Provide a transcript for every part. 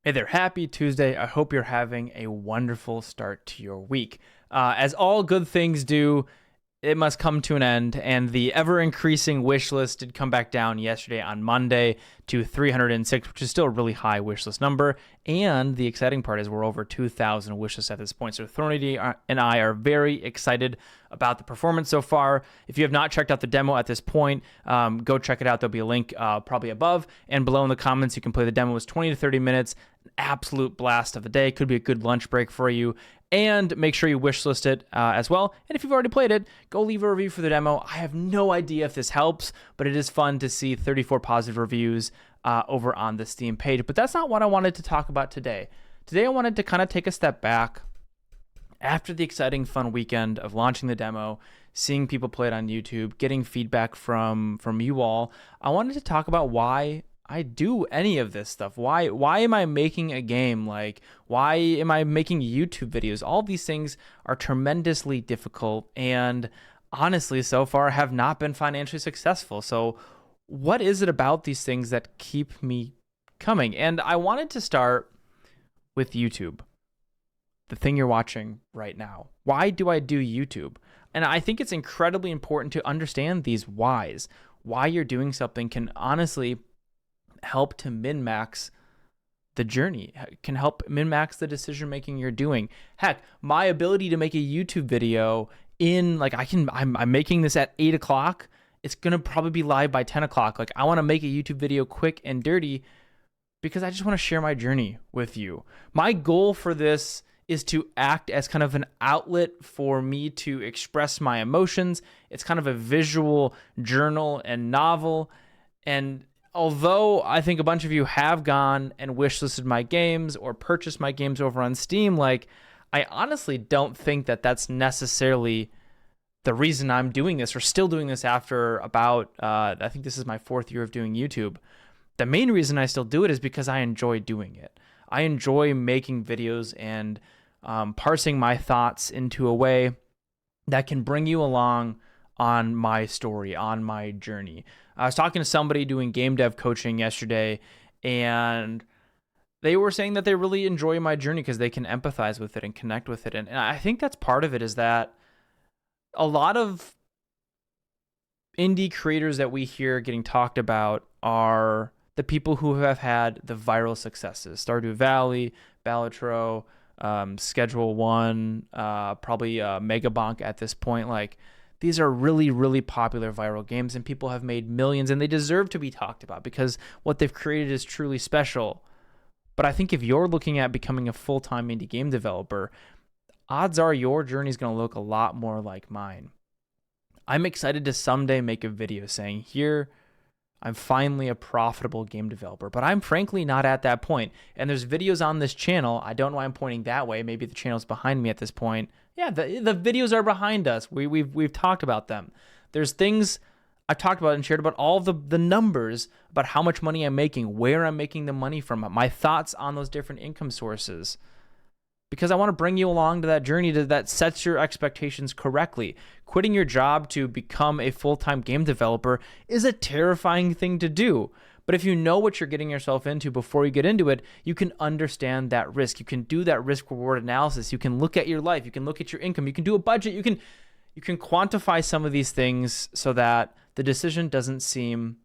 Hey there, happy Tuesday. I hope you're having a wonderful start to your week. As all good things do, it must come to an end, and the ever-increasing wish list did come back down yesterday on Monday to 306, which is still a really high wish list number, and the exciting part is we're over 2,000 wish lists at this point, so Thronity and I are very excited about the performance so far. If you have not checked out the demo at this point, go check it out. There'll be a link probably above and below in the comments. You can play the demo. It's 20 to 30 minutes, an absolute blast of the day. Could be a good lunch break for you. And make sure you wish list it as well. And if you've already played it, go leave a review for the demo. I have no idea if this helps, but it is fun to see 34 positive reviews over on the Steam page. But that's not what I wanted to talk about today. Today I wanted to kind of take a step back after the exciting, fun weekend of launching the demo, seeing people play it on YouTube, getting feedback from you all. I wanted to talk about why I do any of this stuff. Why am I making a game? Like, why am I making YouTube videos? All these things are tremendously difficult and honestly, so far have not been financially successful. So what is it about these things that keep me coming? And I wanted to start with YouTube, the thing you're watching right now. Why do I do YouTube? And I think it's incredibly important to understand these whys. Why you're doing something can honestly help to min-max the journey, can help min-max the decision making you're doing. Heck, my ability to make a YouTube video in I'm making this at 8 o'clock. It's gonna probably be live by 10 o'clock. Like, I want to make a YouTube video quick and dirty because I just want to share my journey with you. My goal for this is to act as kind of an outlet for me to express my emotions. It's kind of a visual journal and novel. And although I think a bunch of you have gone and wishlisted my games or purchased my games over on Steam, like, I honestly don't think that that's necessarily the reason I'm doing this or still doing this after about, I think this is my 4th year of doing YouTube. The main reason I still do it is because I enjoy doing it. I enjoy making videos and parsing my thoughts into a way that can bring you along on my story, on my journey. I was talking to somebody doing game dev coaching yesterday, and they were saying that they really enjoy my journey because they can empathize with it and connect with it. And I think that's part of it, is that a lot of indie creators that we hear getting talked about are the people who have had the viral successes. Stardew Valley, Balatro, Schedule One, probably Megabonk at this point. Like, these are really, really popular viral games, and people have made millions, and they deserve to be talked about because what they've created is truly special. But I think if you're looking at becoming a full-time indie game developer, odds are your journey is going to look a lot more like mine. I'm excited to someday make a video saying, here, I'm finally a profitable game developer, but I'm frankly not at that point. And there's videos on this channel. I don't know why I'm pointing that way. Maybe the channel's behind me at this point. Yeah, the videos are behind us. We've talked about them. There's things I've talked about and shared about all of the numbers about how much money I'm making, where I'm making the money from, my thoughts on those different income sources. Because I want to bring you along to that journey that sets your expectations correctly. Quitting your job to become a full-time game developer is a terrifying thing to do. But if you know what you're getting yourself into before you get into it, you can understand that risk. You can do that risk-reward analysis. You can look at your life. You can look at your income. You can do a budget. You can quantify some of these things so that the decision doesn't seem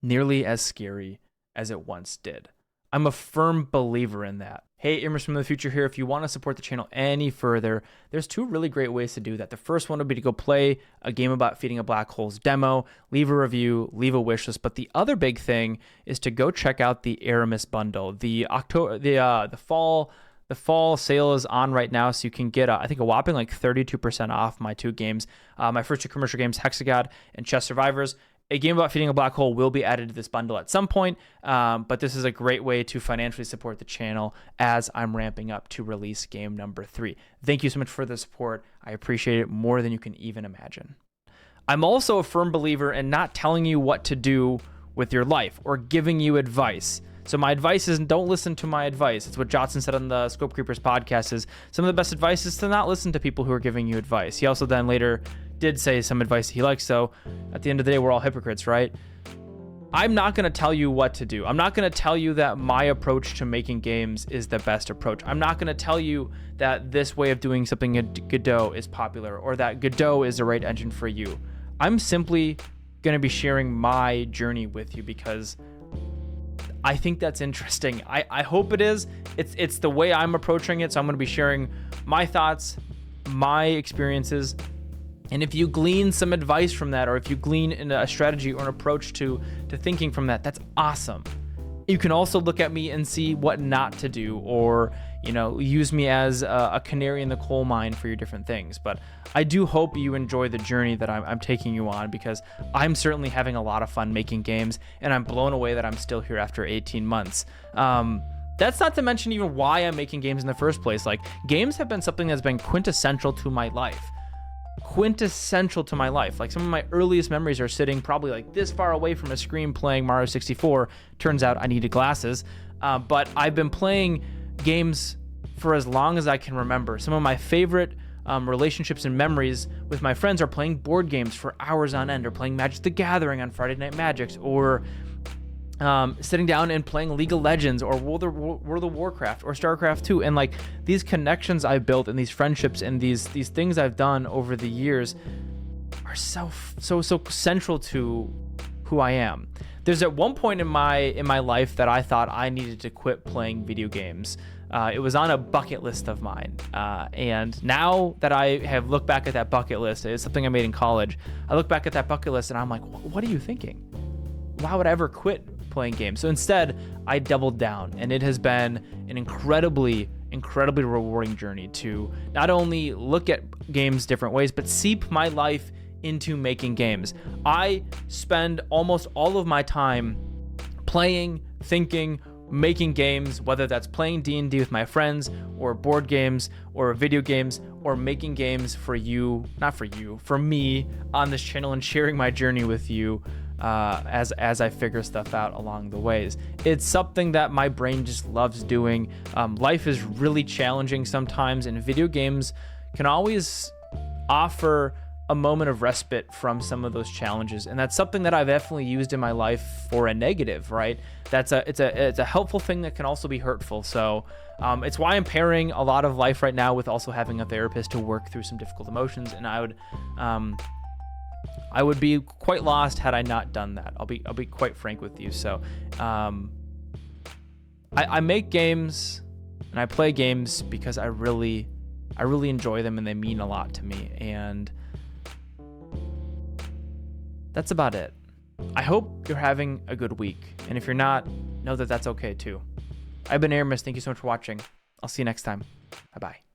nearly as scary as it once did. I'm a firm believer in that. Hey, Immerse from the future here. If you want to support the channel any further, there's 2 really great ways to do that. The first one would be to go play a Game About Feeding a Black Hole's demo, leave a review, leave a wish list. But the other big thing is to go check out the Aramis bundle. The fall sale is on right now, so you can get I think a whopping like 32% off my 2 games. My first 2 commercial games, Hexagod and Chess Survivors. A Game About Feeding a Black Hole will be added to this bundle at some point, but this is a great way to financially support the channel as I'm ramping up to release game number 3. Thank you so much for the support. I appreciate it more than you can even imagine. I'm also a firm believer in not telling you what to do with your life or giving you advice. So my advice is don't listen to my advice. It's what Jotson said on the Scope Creepers podcast, is some of the best advice is to not listen to people who are giving you advice. He also then later did say some advice he likes. So at the end of the day, we're all hypocrites, right? I'm not going to tell you what to do. I'm not going to tell you that my approach to making games is the best approach. I'm not going to tell you that this way of doing something in Godot is popular or that Godot is the right engine for you. I'm simply going to be sharing my journey with you because I think that's interesting. I hope it is. It's the way I'm approaching it. So I'm going to be sharing my thoughts, my experiences. And if you glean some advice from that, or if you glean in a strategy or an approach to thinking from that, that's awesome. You can also look at me and see what not to do, or use me as a canary in the coal mine for your different things. But I do hope you enjoy the journey that I'm taking you on, because I'm certainly having a lot of fun making games, and I'm blown away that I'm still here after 18 months. That's not to mention even why I'm making games in the first place. Like, games have been something that's been quintessential to my life. Like, some of my earliest memories are sitting probably like this far away from a screen playing Mario 64. Turns out I needed glasses. But I've been playing games for as long as I can remember. Some of my favorite relationships and memories with my friends are playing board games for hours on end, or playing Magic the Gathering on Friday Night Magics, or sitting down and playing League of Legends, or World of Warcraft, or StarCraft 2. And like, these connections I've built and these friendships and these things I've done over the years are so central to who I am. There's at one point in my life that I thought I needed to quit playing video games. It was on a bucket list of mine. And now that I have looked back at that bucket list, it's something I made in college. I look back at that bucket list and I'm like, what are you thinking? Why would I ever quit playing games? So instead, I doubled down, and it has been an incredibly rewarding journey to not only look at games different ways, but seep my life into making games. I spend almost all of my time playing, thinking, making games, whether that's playing D&D with my friends, or board games, or video games, or making games for me on this channel, and sharing my journey with you as I figure stuff out along the ways. It's something that my brain just loves doing. Life is really challenging sometimes, and video games can always offer a moment of respite from some of those challenges, and that's something that I've definitely used in my life for a negative, right? It's a helpful thing that can also be hurtful. So it's why I'm pairing a lot of life right now with also having a therapist to work through some difficult emotions, and I would be quite lost had I not done that. I'll be quite frank with you. So I make games and I play games because I really enjoy them, and they mean a lot to me. And that's about it. I hope you're having a good week. And if you're not, know that that's okay too. I've been Aramis. Thank you so much for watching. I'll see you next time. Bye-bye.